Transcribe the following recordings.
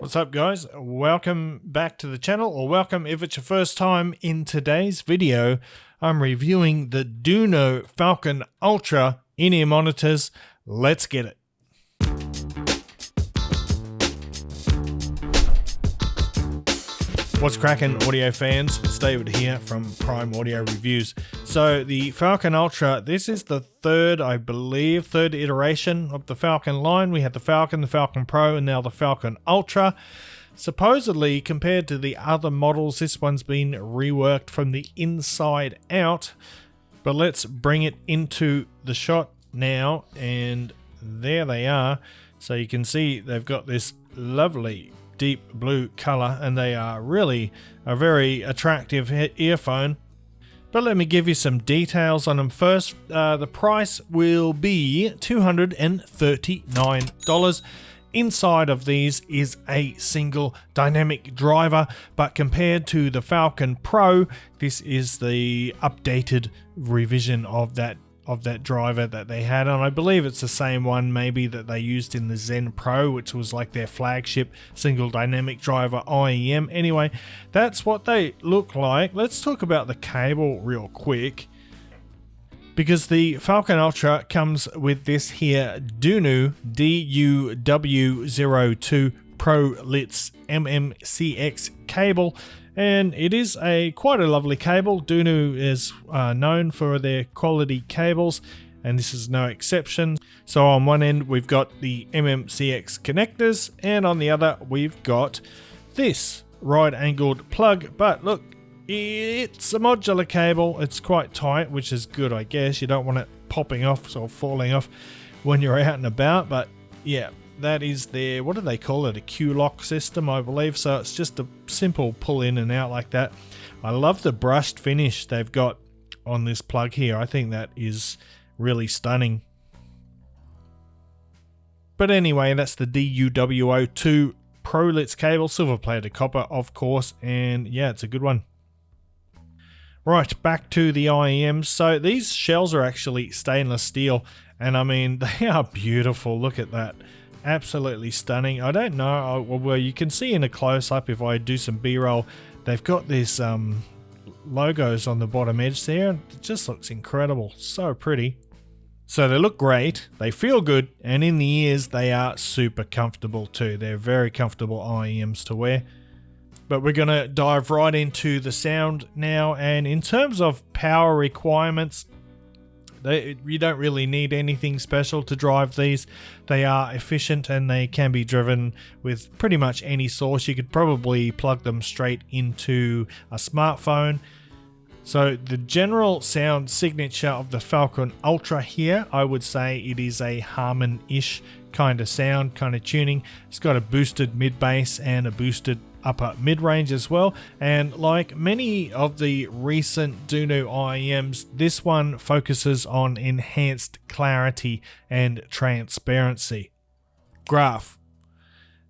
What's up guys? Welcome back to the channel, or welcome if it's your first time. In today's video, I'm reviewing the DUNU Falcon Ultra in-ear monitors. Let's get it. What's cracking, audio fans? It's David here from Prime Audio Reviews. So the Falcon Ultra, this is the third iteration of the Falcon line. We had the Falcon Pro, and now the Falcon Ultra. Supposedly, compared to the other models, this one's been reworked from the inside out. But let's bring it into the shot now, and there they are. So you can see they've got this lovely deep blue color, and they are really a very attractive earphone. But let me give you some details on them first. The price will be $239. Inside of these is a single dynamic driver, but compared to the Falcon Pro, this is the updated revision of that driver that they had, and I believe it's the same one maybe that they used in the Zen Pro, which was like their flagship single dynamic driver IEM. Anyway, that's what they look like. Let's talk about the cable real quick, because the Falcon Ultra comes with this here DUNU DUW02 Pro Litz MMCX cable. And it is quite a lovely cable. DUNU is known for their quality cables, and this is no exception. So on one end we've got the MMCX connectors, and on the other we've got this right-angled plug. But look, it's a modular cable. It's quite tight, which is good, I guess. You don't want it popping off or falling off when you're out and about. But yeah, that is their, what do they call it, a Q-lock system, I believe. So it's just a simple pull in and out like that. I love the brushed finish they've got on this plug here. I think that is really stunning. But anyway, that's the DUW02 Pro Litz cable, silver plated copper of course, and yeah, it's a good one. Right, back to the IEMs. So these shells are actually stainless steel, and I mean, they are beautiful. Look at that. Absolutely stunning. I don't know, well, you can see in a close-up if I do some B-roll, they've got these logos on the bottom edge there. It just looks incredible. So pretty. So they look great, they feel good, and in the ears they are super comfortable too. They're very comfortable IEMs to wear. But we're going to dive right into the sound now, and in terms of power requirements, you don't really need anything special to drive these. They are efficient, and they can be driven with pretty much any source. You could probably plug them straight into a smartphone. So the general sound signature of the Falcon Ultra here, I would say it is a Harman-ish kind of sound, kind of tuning. It's got a boosted mid-bass and a boosted upper mid-range as well, and like many of the recent DUNU IEMs, this one focuses on enhanced clarity and transparency. Graph.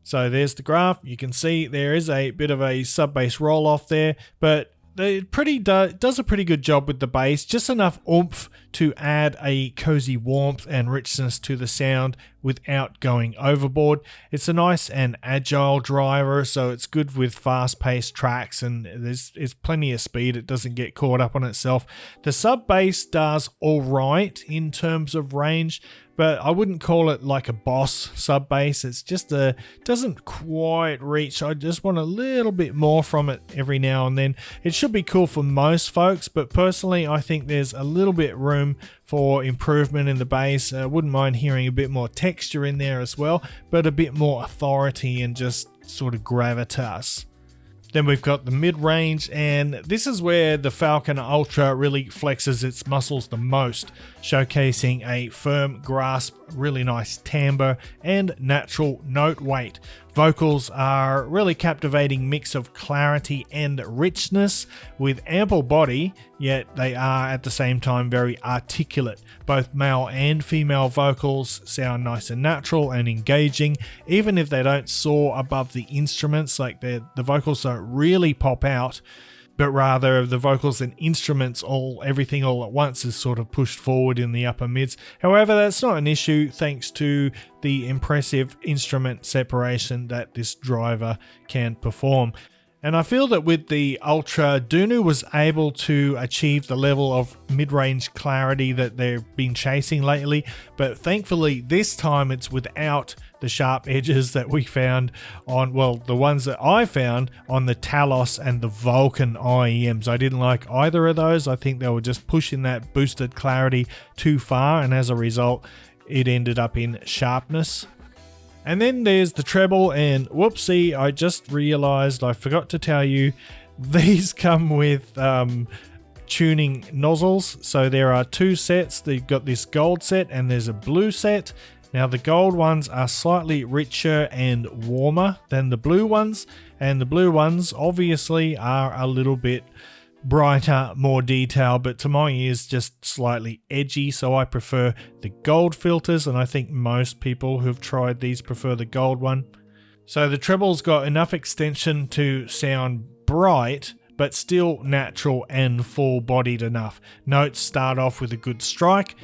So there's the graph. You can see there is a bit of a sub-bass roll-off there, but it does a pretty good job with the bass, just enough oomph to add a cozy warmth and richness to the sound without going overboard. It's a nice and agile driver, so it's good with fast-paced tracks, and there's plenty of speed. It doesn't get caught up on itself. The sub-bass does all right in terms of range, but I wouldn't call it like a boss sub-bass. It's just doesn't quite reach. I just want a little bit more from it every now and then. It should be cool for most folks, but personally I think there's a little bit room for improvement in the bass. I wouldn't mind hearing a bit more texture in there as well, but a bit more authority and just sort of gravitas. Then we've got the mid-range, and this is where the Falcon Ultra really flexes its muscles the most, showcasing a firm grasp, really nice timbre, and natural note weight. Vocals are a really captivating mix of clarity and richness with ample body, yet they are at the same time very articulate. Both male and female vocals sound nice and natural and engaging, even if they don't soar above the instruments. Like the vocals don't really pop out. but rather the vocals and instruments everything all at once is sort of pushed forward in the upper mids. However, that's not an issue thanks to the impressive instrument separation that this driver can perform. And I feel that with the Ultra, DUNU was able to achieve the level of mid-range clarity that they've been chasing lately, but thankfully this time it's without the sharp edges that we found on, well, the ones that I found on the Talos and the Vulcan IEMs. I didn't like either of those. I think they were just pushing that boosted clarity too far, and as a result, it ended up in sharpness. And then there's the treble, and whoopsie, I just realized I forgot to tell you, these come with tuning nozzles. So there are two sets. They've got this gold set and there's a blue set. Now the gold ones are slightly richer and warmer than the blue ones, and the blue ones obviously are a little bit brighter, more detail, but to my ears just slightly edgy, so I prefer the gold filters, and I think most people who've tried these prefer the gold one. So the treble's got enough extension to sound bright, but still natural and full-bodied enough. Notes start off with a good strike,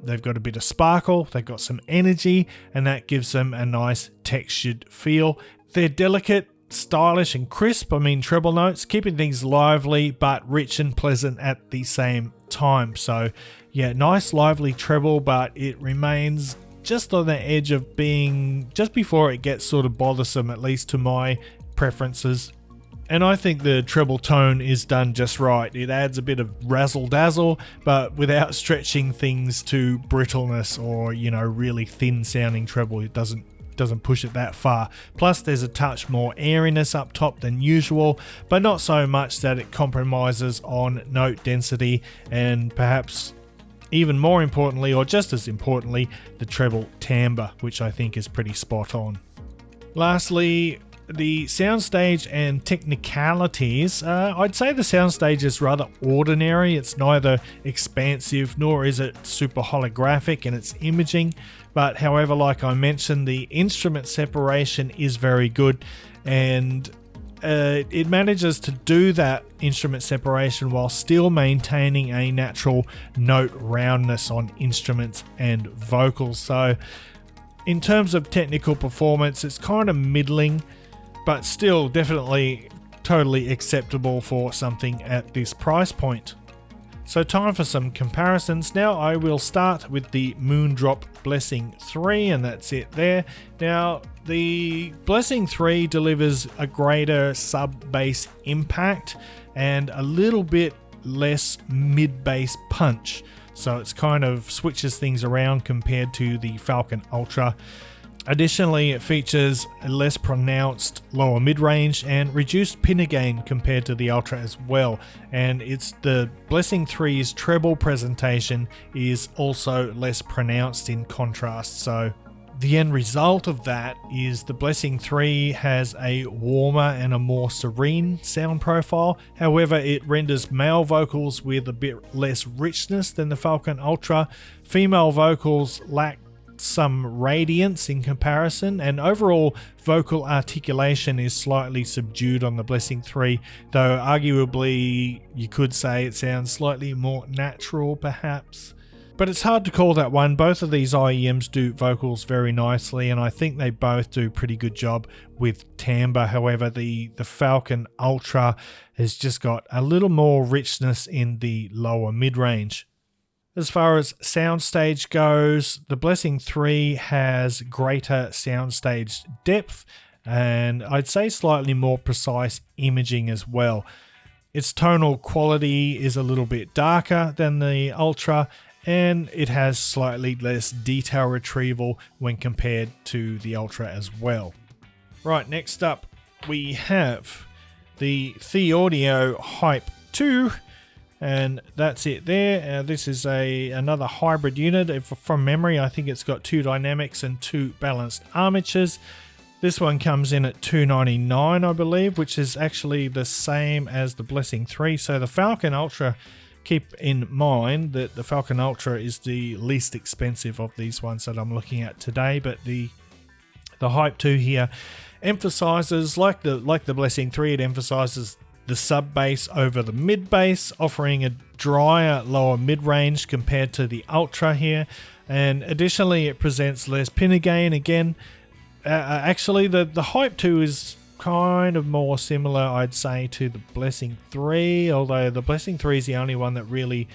they've got a bit of sparkle, they've got some energy, and that gives them a nice textured feel. They're delicate, stylish and crisp, treble notes, keeping things lively but rich and pleasant at the same time. So yeah, nice lively treble, but it remains just on the edge of being just before it gets sort of bothersome, at least to my preferences. And I think the treble tone is done just right. It adds a bit of razzle dazzle, but without stretching things to brittleness or, really thin sounding treble. It doesn't push it that far. Plus there's a touch more airiness up top than usual, but not so much that it compromises on note density, and perhaps even more importantly, or just as importantly, the treble timbre, which I think is pretty spot on. Lastly, the soundstage and technicalities. I'd say the soundstage is rather ordinary. It's neither expansive nor is it super holographic in its imaging. But however, like I mentioned, the instrument separation is very good, and it manages to do that instrument separation while still maintaining a natural note roundness on instruments and vocals. So in terms of technical performance, it's kind of middling, but still definitely totally acceptable for something at this price point. So time for some comparisons. Now I will start with the Moondrop Blessing 3, and that's it there. Now the Blessing 3 delivers a greater sub-bass impact and a little bit less mid-bass punch. So it's kind of switches things around compared to the Falcon Ultra. Additionally, it features a less pronounced lower mid-range and reduced pinna gain compared to the Ultra as well. And it's the Blessing 3's treble presentation is also less pronounced in contrast. So the end result of that is the Blessing 3 has a warmer and a more serene sound profile. However, it renders male vocals with a bit less richness than the Falcon Ultra. Female vocals lack some radiance in comparison, and overall vocal articulation is slightly subdued on the Blessing 3, though arguably you could say it sounds slightly more natural perhaps. But it's hard to call that one. Both of these IEMs do vocals very nicely, and I think they both do a pretty good job with timbre. However, the Falcon Ultra has just got a little more richness in the lower mid-range. As far as soundstage goes, the Blessing 3 has greater soundstage depth and I'd say slightly more precise imaging as well. Its tonal quality is a little bit darker than the Ultra, and it has slightly less detail retrieval when compared to the Ultra as well. Right, next up we have the The-Audio Hype 2. And that's it there. This is another hybrid unit. From memory, I think it's got 2 dynamics and 2 balanced armatures. This one comes in at $299, I believe, which is actually the same as the Blessing 3. So the Falcon Ultra, keep in mind that the Falcon Ultra is the least expensive of these ones that I'm looking at today. But the Hype 2 here emphasizes, like the Blessing 3, it emphasizes the sub bass over the mid bass, offering a drier lower mid range compared to the Ultra here. And additionally, it presents less pinna gain. Again, actually the Hype 2 is kind of more similar, I'd say, to the Blessing 3, although the Blessing 3 is the only one that really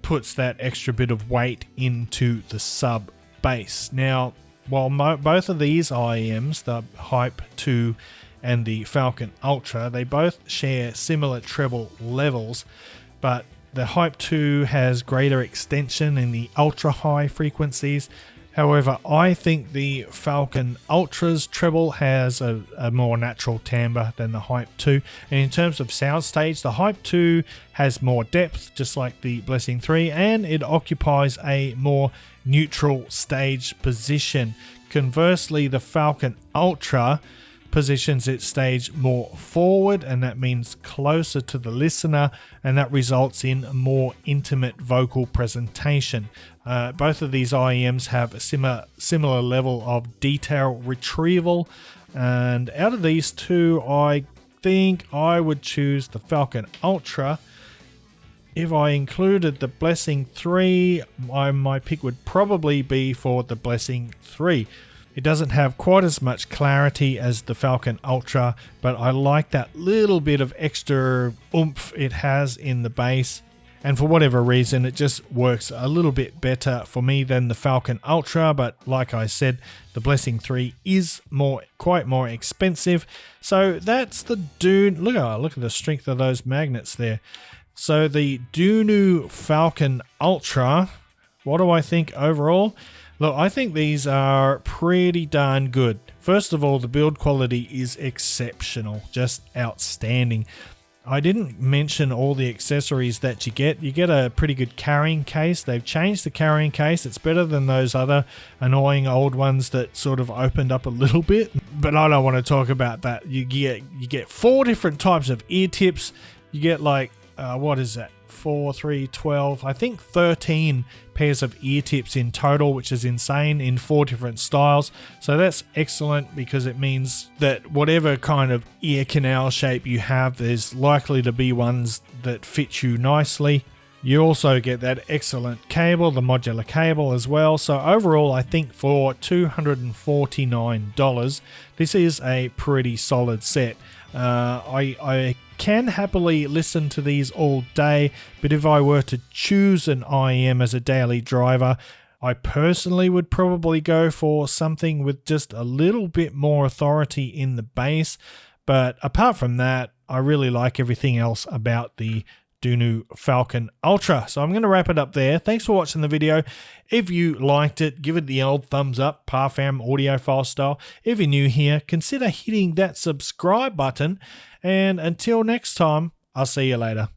puts that extra bit of weight into the sub bass. Now, while both of these IEMs, the Hype 2 and the Falcon Ultra, they both share similar treble levels, but the Hype 2 has greater extension in the ultra high frequencies. However, I think the Falcon Ultra's treble has a more natural timbre than the Hype 2. And in terms of soundstage, the Hype 2 has more depth, just like the Blessing 3, and it occupies a more neutral stage position. Conversely, the Falcon Ultra positions its stage more forward, and that means closer to the listener, and that results in a more intimate vocal presentation. Both of these IEMs have a similar level of detail retrieval, and out of these two, I think I would choose the Falcon Ultra. If I included the Blessing 3, my pick would probably be for the Blessing 3. It doesn't have quite as much clarity as the Falcon Ultra, but I like that little bit of extra oomph it has in the bass. And for whatever reason, it just works a little bit better for me than the Falcon Ultra. But like I said, the Blessing 3 is quite more expensive. So that's the DUNU. Look at the strength of those magnets there. So the DUNU Falcon Ultra, what do I think overall? Look, I think these are pretty darn good. First of all, the build quality is exceptional, just outstanding. I didn't mention all the accessories that you get. You get a pretty good carrying case. They've changed the carrying case. It's better than those other annoying old ones that sort of opened up a little bit. But I don't want to talk about that. You get 4 different types of ear tips. You get like, what is that? 4, 3, 12, I think 13 pairs of ear tips in total, which is insane, in 4 different styles. So that's excellent because it means that whatever kind of ear canal shape you have, there's likely to be ones that fit you nicely. You also get that excellent cable, the modular cable as well. So overall, I think for $249, this is a pretty solid set. I can happily listen to these all day, but if I were to choose an IEM as a daily driver, I personally would probably go for something with just a little bit more authority in the bass. But apart from that, I really like everything else about the DUNU Falcon Ultra. So I'm going to wrap it up there. Thanks for watching the video. If you liked it, give it the old thumbs up, Parfam audiophile style. If you're new here, consider hitting that subscribe button. And until next time, I'll see you later.